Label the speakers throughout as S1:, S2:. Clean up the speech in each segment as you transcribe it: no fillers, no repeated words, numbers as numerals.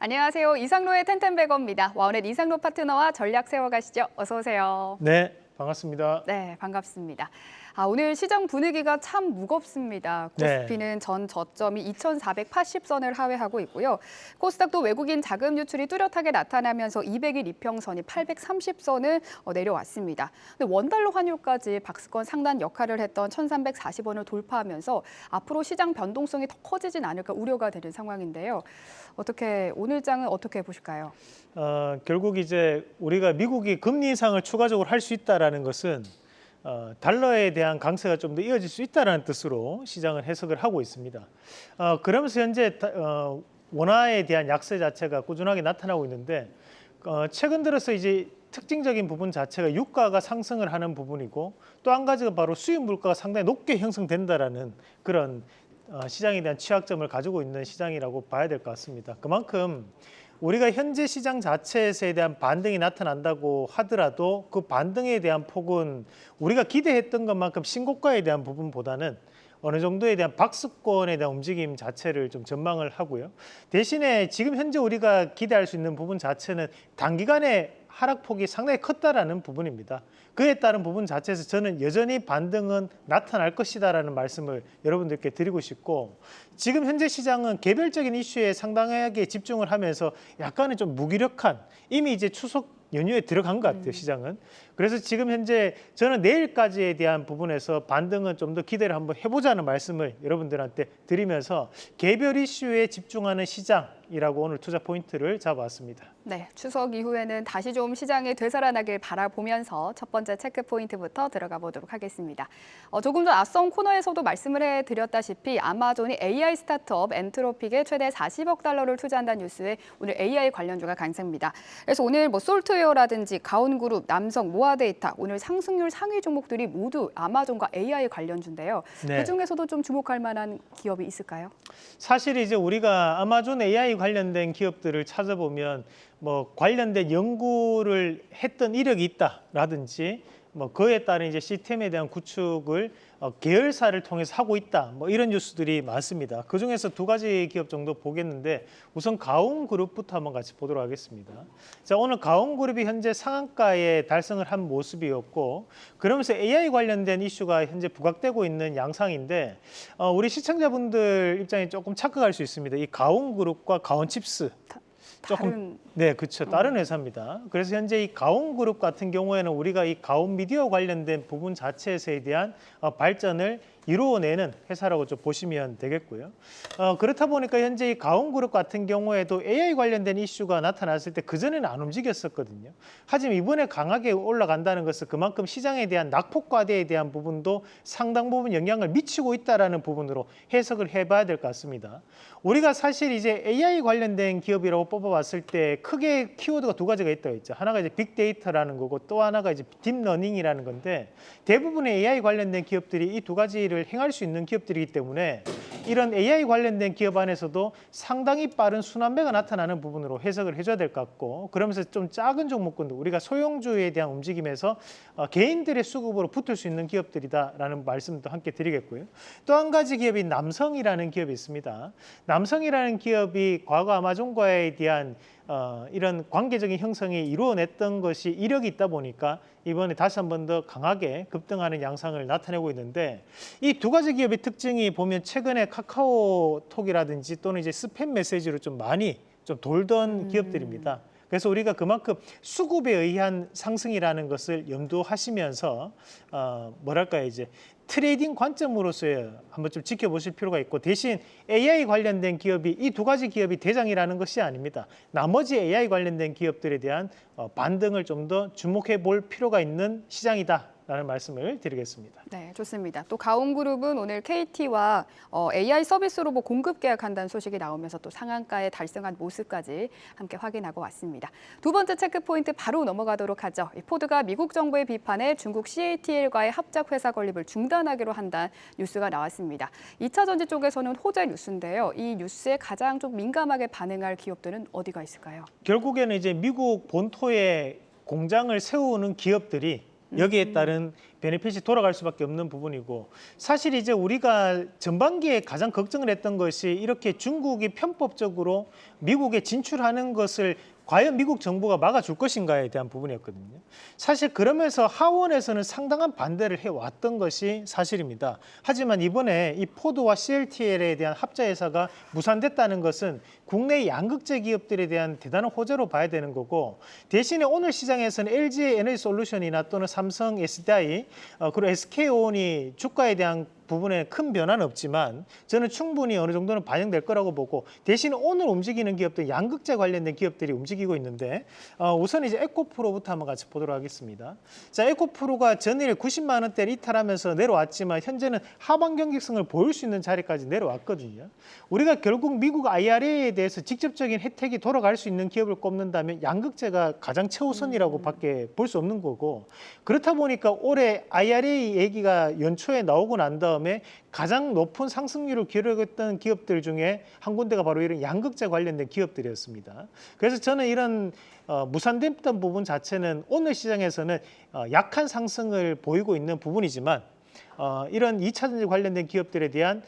S1: 안녕하세요. 이상로의 텐텐베거입니다. 와우넷 이상로 파트너와 전략 세워가시죠. 어서 오세요.
S2: 네, 반갑습니다.
S1: 네, 반갑습니다. 오늘 시장 분위기가 참 무겁습니다. 코스피는 전 저점이 2,480선을 하회하고 있고요. 코스닥도 외국인 자금 유출이 뚜렷하게 나타나면서 200일 이평선이 830선을 내려왔습니다. 근데 원달러 환율까지 박스권 상단 역할을 했던 1,340원을 돌파하면서 앞으로 시장 변동성이 더 커지진 않을까 우려가 되는 상황인데요. 오늘 장은 어떻게 보실까요?
S2: 결국 이제 우리가 미국이 금리 인상을 추가적으로 할 수 있다라는 것은 달러에 대한 강세가 좀 더 이어질 수 있다는 뜻으로 시장을 해석을 하고 있습니다. 그러면서 현재 원화에 대한 약세 자체가 꾸준하게 나타나고 있는데 최근 들어서 이제 특징적인 부분 자체가 유가가 상승을 하는 부분이고 또 한 가지가 바로 수입 물가가 상당히 높게 형성된다라는 그런 시장에 대한 취약점을 가지고 있는 시장이라고 봐야 될 것 같습니다. 그만큼 우리가 현재 시장 자체에 대한 반등이 나타난다고 하더라도 그 반등에 대한 폭은 우리가 기대했던 것만큼 신고가에 대한 부분보다는 어느 정도에 대한 박스권에 대한 움직임 자체를 좀 전망을 하고요. 대신에 지금 현재 우리가 기대할 수 있는 부분 자체는 단기간에 하락폭이 상당히 컸다라는 부분입니다. 그에 따른 부분 자체에서 저는 여전히 반등은 나타날 것이다라는 말씀을 여러분들께 드리고 싶고, 지금 현재 시장은 개별적인 이슈에 상당하게 집중을 하면서 약간은 좀 무기력한, 이미 이제 추석 연휴에 들어간 것 같아요, 시장은. 그래서 지금 현재 저는 내일까지에 대한 부분에서 반등은 좀 더 기대를 한번 해보자는 말씀을 여러분들한테 드리면서 개별 이슈에 집중하는 시장이라고 오늘 투자 포인트를 잡아왔습니다.
S1: 네, 추석 이후에는 다시 좀 시장이 되살아나길 바라보면서 첫 번째 체크 포인트부터 들어가 보도록 하겠습니다. 조금 전 앞선 코너에서도 말씀을 해드렸다시피 아마존이 AI 스타트업 엔트로픽에 최대 40억 달러를 투자한다는 뉴스에 오늘 AI 관련주가 강세입니다. 그래서 오늘 솔트웨어라든지 가온그룹, 남성, 모아데이터 오늘 상승률 상위 종목들이 모두 아마존과 AI 관련주인데요.
S2: 네.
S1: 그중에서도 좀 주목할 만한 기업이 있을까요?
S2: 사실 이제 우리가 아마존 AI 관련된 기업들을 찾아보면 뭐 관련된 연구를 했던 이력이 있다라든지 뭐 그에 따른 이제 시스템에 대한 구축을 계열사를 통해서 하고 있다, 뭐 이런 뉴스들이 많습니다. 그 중에서 두 가지 기업 정도 보겠는데 우선 가온그룹부터 한번 같이 보도록 하겠습니다. 자, 오늘 가온그룹이 현재 상한가에 달성을 한 모습이었고, 그러면서 AI 관련된 이슈가 현재 부각되고 있는 양상인데 우리 시청자분들 입장에 조금 착각할 수 있습니다. 이 가온그룹과 가온칩스 조금 네, 그렇죠. 다른 회사입니다. 그래서 현재 이 가온그룹 같은 경우에는 우리가 이 가온미디어 관련된 부분 자체에 대한 발전을 이루어내는 회사라고 좀 보시면 되겠고요. 그렇다 보니까 현재 이 가온그룹 같은 경우에도 AI 관련된 이슈가 나타났을 때 그전에는 안 움직였었거든요. 하지만 이번에 강하게 올라간다는 것은 그만큼 시장에 대한 낙폭과대에 대한 부분도 상당 부분 영향을 미치고 있다는 부분으로 해석을 해봐야 될 것 같습니다. 우리가 사실 이제 AI 관련된 기업이라고 뽑아봤을 때 크게 키워드가 두 가지가 있다고 했죠. 하나가 이제 빅데이터라는 거고 또 하나가 이제 딥러닝이라는 건데, 대부분의 AI 관련된 기업들이 이 두 가지를 행할 수 있는 기업들이기 때문에 이런 AI 관련된 기업 안에서도 상당히 빠른 순환매가 나타나는 부분으로 해석을 해줘야 될 것 같고, 그러면서 좀 작은 종목군도 우리가 소형주에 대한 움직임에서 개인들의 수급으로 붙을 수 있는 기업들이다라는 말씀도 함께 드리겠고요. 또 한 가지 기업이 남성이라는 기업이 있습니다. 남성이라는 기업이 과거 아마존과에 대한 이런 관계적인 형성이 이루어냈던 것이 이력이 있다 보니까 이번에 다시 한 번 더 강하게 급등하는 양상을 나타내고 있는데, 이 두 가지 기업의 특징이 보면 최근에 카카오톡이라든지 또는 이제 스팸 메시지로 좀 많이 좀 돌던 기업들입니다. 그래서 우리가 그만큼 수급에 의한 상승이라는 것을 염두하시면서 뭐랄까요, 이제 트레이딩 관점으로서의 한번 좀 지켜보실 필요가 있고, 대신 AI 관련된 기업이 이 두 가지 기업이 대장이라는 것이 아닙니다. 나머지 AI 관련된 기업들에 대한 반등을 좀 더 주목해 볼 필요가 있는 시장이다라는 말씀을 드리겠습니다.
S1: 네, 좋습니다. 또 가온그룹은 오늘 KT와 AI 서비스 로봇 공급 계약한다는 소식이 나오면서 또 상한가에 달성한 모습까지 함께 확인하고 왔습니다. 두 번째 체크 포인트 바로 넘어가도록 하죠. 포드가 미국 정부의 비판에 중국 CATL과의 합작 회사 건립을 중단하기로 한다는 뉴스가 나왔습니다. 2차 전지 쪽에서는 호재 뉴스인데요. 이 뉴스에 가장 좀 민감하게 반응할 기업들은 어디가 있을까요?
S2: 결국에는 이제 미국 본토에 공장을 세우는 기업들이 여기에 따른 베네핏이 돌아갈 수밖에 없는 부분이고, 사실 이제 우리가 전반기에 가장 걱정을 했던 것이 이렇게 중국이 편법적으로 미국에 진출하는 것을 과연 미국 정부가 막아줄 것인가에 대한 부분이었거든요. 사실 그러면서 하원에서는 상당한 반대를 해왔던 것이 사실입니다. 하지만 이번에 이 포드와 CLTL에 대한 합자 회사가 무산됐다는 것은 국내 양극재 기업들에 대한 대단한 호재로 봐야 되는 거고, 대신에 오늘 시장에서는 LG 에너지솔루션이나 또는 삼성 SDI 그리고 SK온이 주가에 대한 부분에 큰 변화는 없지만 저는 충분히 어느 정도는 반영될 거라고 보고, 대신 오늘 움직이는 기업들, 양극재 관련된 기업들이 움직이고 있는데 우선 이제 에코프로부터 한번 같이 보도록 하겠습니다. 자, 에코프로가 전일 90만 원대를 이탈하면서 내려왔지만 현재는 하방 경직성을 보일 수 있는 자리까지 내려왔거든요. 우리가 결국 미국 IRA에 대해서 직접적인 혜택이 돌아갈 수 있는 기업을 꼽는다면 양극재가 가장 최우선이라고 밖에 볼 수 없는 거고, 그렇다 보니까 올해 IRA 얘기가 연초에 나오고 난 다음에 가장 높은 상승률을 기록했던 기업들 중에 한 군데가 바로 이런 양극재 관련된 기업들이었습니다. 그래서 저는 이런 무산됐던 부분 자체는 오늘 시장에서는 약한 상승을 보이고 있는 부분이지만 이런 2차전지 관련된 기업들에 대한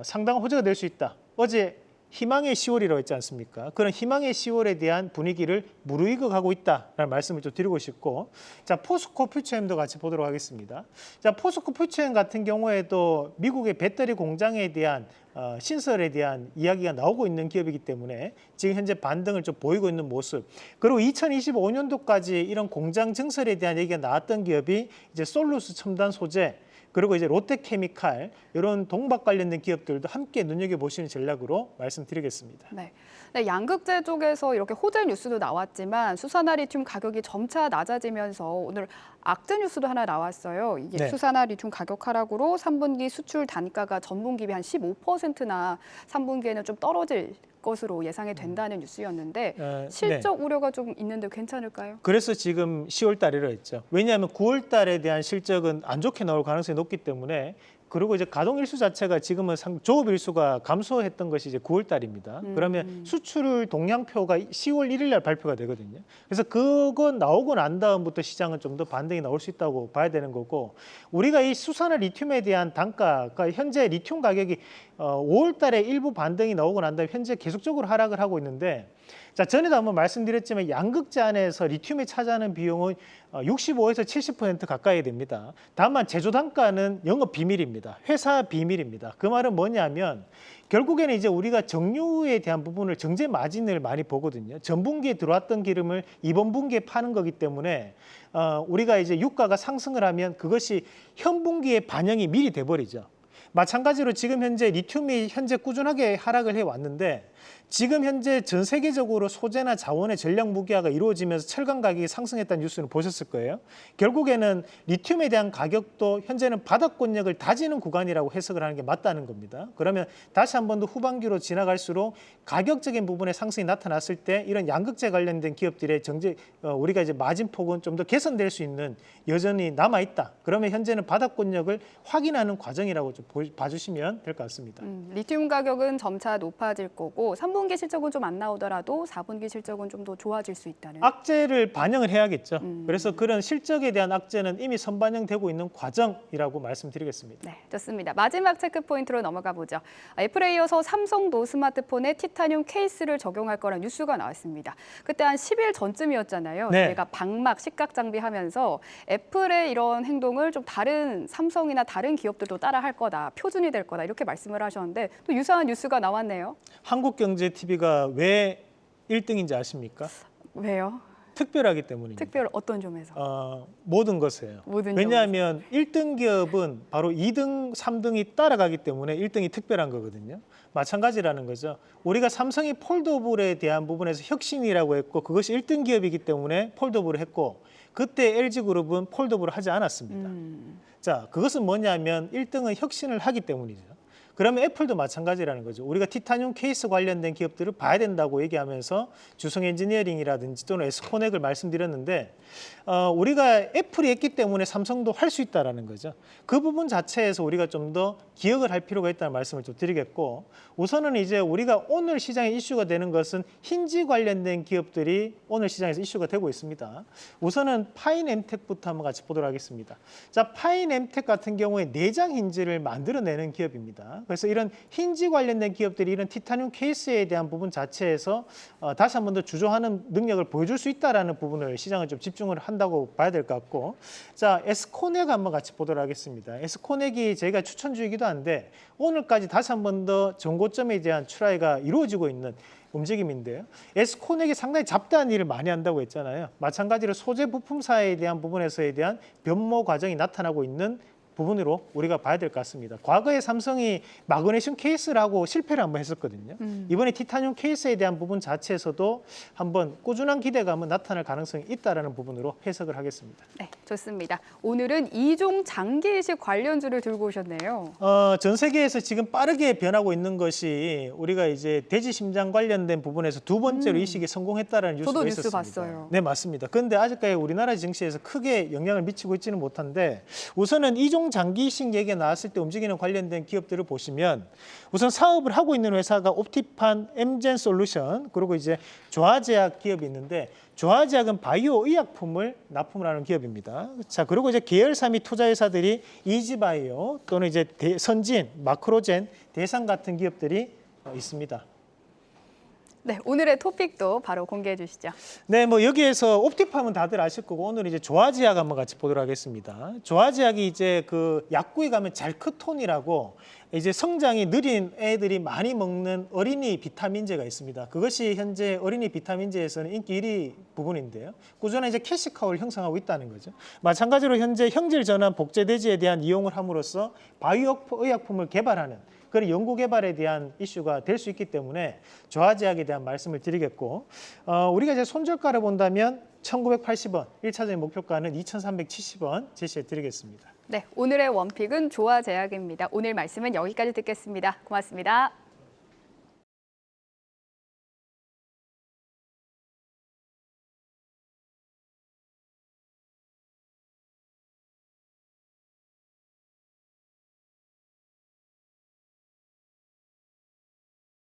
S2: 상당한 호재가 될 수 있다. 어제 희망의 10월이라고 했지 않습니까? 그런 희망의 10월에 대한 분위기를 무르익어가고 있다라는 말씀을 좀 드리고 싶고, 자, 포스코 퓨처엠도 같이 보도록 하겠습니다. 자, 포스코 퓨처엠 같은 경우에도 미국의 배터리 공장에 대한 신설에 대한 이야기가 나오고 있는 기업이기 때문에 지금 현재 반등을 좀 보이고 있는 모습, 그리고 2025년도까지 이런 공장 증설에 대한 얘기가 나왔던 기업이 이제 솔루스 첨단 소재, 그리고 이제 롯데케미칼, 이런 동박 관련된 기업들도 함께 눈여겨보시는 전략으로 말씀드리겠습니다.
S1: 네. 네, 양극재 쪽에서 이렇게 호재 뉴스도 나왔지만 수산화 리튬 가격이 점차 낮아지면서 오늘 악재 뉴스도 하나 나왔어요. 이게
S2: 네.
S1: 수산화 리튬 가격 하락으로 3분기 수출 단가가 전분기 비 한 15%나 3분기에는 좀 떨어질 것으로 예상이 된다는 뉴스였는데 실적
S2: 네.
S1: 우려가 좀 있는데 괜찮을까요?
S2: 그래서 지금 10월 달이라 했죠. 왜냐하면 9월 달에 대한 실적은 안 좋게 나올 가능성이 높기 때문에, 그리고 이제 가동 일수 자체가 지금은 조업 일수가 감소했던 것이 이제 9월 달입니다. 그러면 수출 동향표가 10월 1일 날 발표가 되거든요. 그래서 그거 나오고 난 다음부터 시장은 좀 더 반등이 나올 수 있다고 봐야 되는 거고, 우리가 이 수산화 리튬에 대한 단가가 현재 리튬 가격이 5월 달에 일부 반등이 나오고 난 다음에 현재 계속적으로 하락을 하고 있는데, 자, 전에도 한번 말씀드렸지만 양극재 안에서 리튬이 차지하는 비용은 65에서 70% 가까이 됩니다. 다만 제조 단가는 영업 비밀입니다. 회사 비밀입니다. 그 말은 뭐냐면 결국에는 이제 우리가 정유에 대한 부분을 정제 마진을 많이 보거든요. 전분기에 들어왔던 기름을 이번 분기에 파는 거기 때문에 우리가 이제 유가가 상승을 하면 그것이 현 분기에 반영이 미리 돼버리죠. 마찬가지로 지금 현재 리튬이 현재 꾸준하게 하락을 해왔는데, 지금 현재 전 세계적으로 소재나 자원의 전략 무기화가 이루어지면서 철강 가격이 상승했다는 뉴스는 보셨을 거예요. 결국에는 리튬에 대한 가격도 현재는 바닥권력을 다지는 구간이라고 해석을 하는 게 맞다는 겁니다. 그러면 다시 한 번 더 후반기로 지나갈수록 가격적인 부분에 상승이 나타났을 때 이런 양극재 관련된 기업들의 우리가 이제 마진폭은 좀 더 개선될 수 있는 여전히 남아있다. 그러면 현재는 바닥권력을 확인하는 과정이라고 좀 봐주시면 될 것 같습니다.
S1: 리튬 가격은 점차 높아질 거고 3분기 실적은 좀 안 나오더라도 4분기 실적은 좀 더 좋아질 수 있다는.
S2: 악재를 반영을 해야겠죠. 그래서 그런 실적에 대한 악재는 이미 선반영되고 있는 과정이라고 말씀드리겠습니다.
S1: 네, 좋습니다. 마지막 체크 포인트로 넘어가 보죠. 애플에 이어서 삼성도 스마트폰에 티타늄 케이스를 적용할 거란 뉴스가 나왔습니다. 그때 한 10일 전쯤이었잖아요.
S2: 네.
S1: 저희가 방막 식각 장비하면서 애플의 이런 행동을 좀 다른 삼성이나 다른 기업들도 따라할 거다, 표준이 될 거다 이렇게 말씀을 하셨는데 또 유사한 뉴스가 나왔네요.
S2: 한국경제TV가 왜 1등인지 아십니까?
S1: 왜요?
S2: 특별하기 때문입니다.
S1: 특별 어떤 점에서?
S2: 모든 것이에요.
S1: 모든
S2: 왜냐하면 1등 기업은 바로 2등, 3등이 따라가기 때문에 1등이 특별한 거거든요. 마찬가지라는 거죠. 우리가 삼성이 폴더블에 대한 부분에서 혁신이라고 했고 그것이 1등 기업이기 때문에 폴더블을 했고, 그때 LG그룹은 폴더블을 하지 않았습니다. 자, 그것은 뭐냐면 1등은 혁신을 하기 때문이죠. 그러면 애플도 마찬가지라는 거죠. 우리가 티타늄 케이스 관련된 기업들을 봐야 된다고 얘기하면서 주성 엔지니어링이라든지 또는 에스코넥을 말씀드렸는데 우리가 애플이 했기 때문에 삼성도 할 수 있다라는 거죠. 그 부분 자체에서 우리가 좀 더 기억을 할 필요가 있다는 말씀을 좀 드리겠고, 우선은 이제 우리가 오늘 시장에 이슈가 되는 것은 힌지 관련된 기업들이 오늘 시장에서 이슈가 되고 있습니다. 우선은 파인엠텍부터 한번 같이 보도록 하겠습니다. 자, 파인엠텍 같은 경우에 내장 힌지를 만들어내는 기업입니다. 그래서 이런 힌지 관련된 기업들이 이런 티타늄 케이스에 대한 부분 자체에서 다시 한 번 더 주저하는 능력을 보여줄 수 있다라는 부분을 시장을 좀 집중을 한다고 봐야 될 것 같고, 자, 에스코넥 한번 같이 보도록 하겠습니다. 에스코넥이 저희가 추천주이기도 한데 오늘까지 다시 한 번 더 정고점에 대한 출하가 이루어지고 있는 움직임인데요. 에스코넥이 상당히 잡다한 일을 많이 한다고 했잖아요. 마찬가지로 소재 부품사에 대한 부분에서에 대한 변모 과정이 나타나고 있는 부분으로 우리가 봐야 될 것 같습니다. 과거에 삼성이 마그네슘 케이스를 하고 실패를 한번 했었거든요. 이번에 티타늄 케이스에 대한 부분 자체에서도 한번 꾸준한 기대감은 나타날 가능성이 있다는 부분으로 해석을 하겠습니다.
S1: 네, 좋습니다. 오늘은 이종 장기 이식 관련주를 들고 오셨네요.
S2: 전 세계에서 지금 빠르게 변하고 있는 것이 우리가 이제 돼지 심장 관련된 부분에서 두 번째로 이식에 성공했다는 뉴스가
S1: 저도
S2: 있었습니다.
S1: 뉴스 봤어요.
S2: 네, 맞습니다. 그런데 아직까지 우리나라 증시에서 크게 영향을 미치고 있지는 못한데, 우선은 이종 장기 이식 얘기가 나왔을 때 움직이는 관련된 기업들을 보시면 우선 사업을 하고 있는 회사가 옵티판, 엠젠 솔루션, 그리고 이제 조화제약 기업이 있는데, 조화제약은 바이오 의약품을 납품을 하는 기업입니다. 자, 그리고 이제 계열사 및 투자 회사들이 이지바이오 또는 이제 선진, 마크로젠, 대상 같은 기업들이 있습니다.
S1: 네, 오늘의 토픽도 바로 공개해 주시죠.
S2: 네, 뭐 여기에서 옵티팜은 다들 아실 거고, 오늘 이제 조화제약 한번 같이 보도록 하겠습니다. 조화제약이 이제 그 약국에 가면 잘크톤이라고 이제 성장이 느린 애들이 많이 먹는 어린이 비타민제가 있습니다. 그것이 현재 어린이 비타민제에서는 인기 1위 부분인데요. 꾸준히 이제 캐시카우를 형성하고 있다는 거죠. 마찬가지로 현재 형질 전환 복제돼지에 대한 이용을 함으로써 바이오 의약품을 개발하는 그런 연구 개발에 대한 이슈가 될 수 있기 때문에 조화제약에 대한 말씀을 드리겠고, 우리가 이제 손절가를 본다면 1980원, 1차적인 목표가는 2370원 제시해 드리겠습니다.
S1: 네, 오늘의 원픽은 조화제약입니다. 오늘 말씀은 여기까지 듣겠습니다. 고맙습니다.